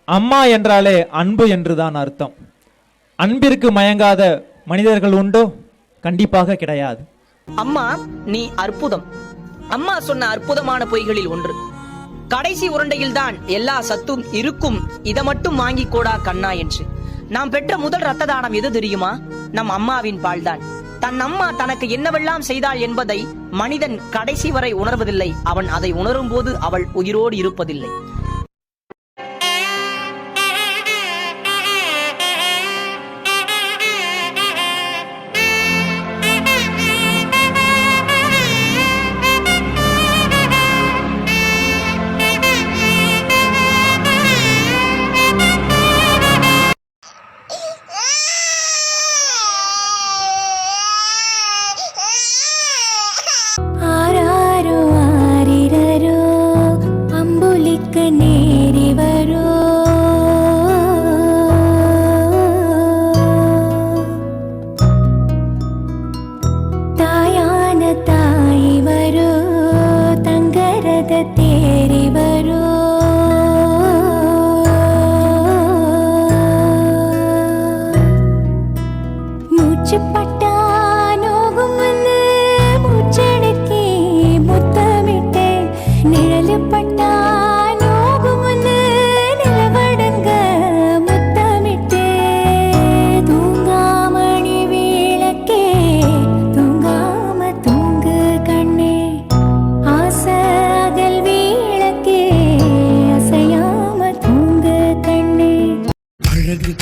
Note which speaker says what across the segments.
Speaker 1: அம்மா என்றாலே அன்பு என்றுதான் அர்த்தம். அன்பிற்கு மயங்காத மனிதர்கள் உண்டோ? கண்டிப்பாக கிடையாது.
Speaker 2: அம்மா நீ அற்புதம். அம்மா சொன்ன அற்புதமான பொய்களில் ஒன்று, கடைசி உருண்டையில் தான் எல்லா சத்தும் இருக்கும், இதை மட்டும் வாங்கி கோடா கண்ணா என்று. நாம் பெற்ற முதல் ரத்த தானம் எது தெரியுமா? நம் அம்மாவின் பால்தான். தன் அம்மா தனக்கு என்னவெல்லாம் செய்தாள் என்பதை மனிதன் கடைசி வரை உணர்வதில்லை. அவன் அதை உணரும் போது அவள் உயிரோடு இருப்பதில்லை.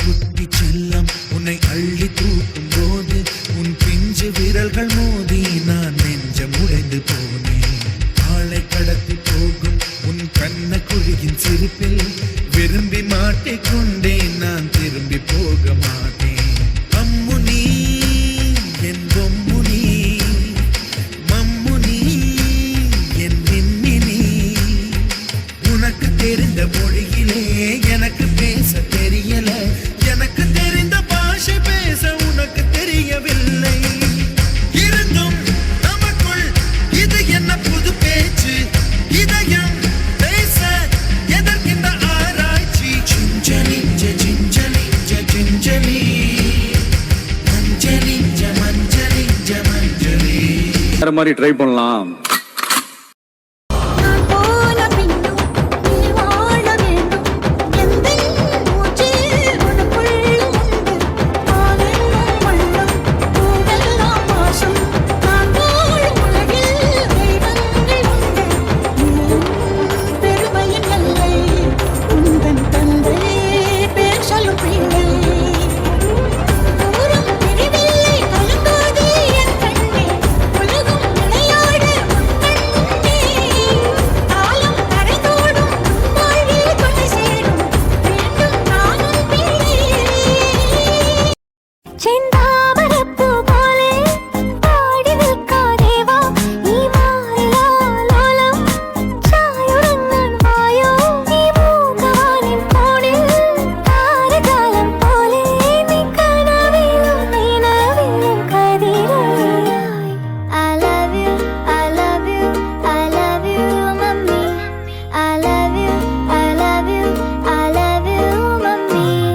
Speaker 3: குட்டி செல்லம் உன்னை அள்ளி தூக்கும் போது உன் பிஞ்சு விரல்கள் மோதி நான் நெஞ்சம் உடைந்து போனேன். ஆளை கடத்தி போகும் உன் கண்ண குழியின் சிரிப்பில் விரும்பி மாட்டிக்கொண்டேன். நான் திரும்பி போக மாட்டேன். அம்முனி என் பொம்முனி, மம்முனி என் மின்மினி, உனக்கு தெரிந்த மொழியிலே எனக்கு பேச தெரியல, எனக்கு தெரிந்த பாஷை பேச உனக்கு தெரியவில்லை. இருந்தும் நமக்குள் இது என்ன புது பேச்சு, இதயம் பேச எதற்கின்ற ஆராய்ச்சி. Gingelly gingelly gingelly மஞ்சளி மஞ்சளி மஞ்சளி.
Speaker 4: வேற மாதிரி ட்ரை பண்ணலாம்.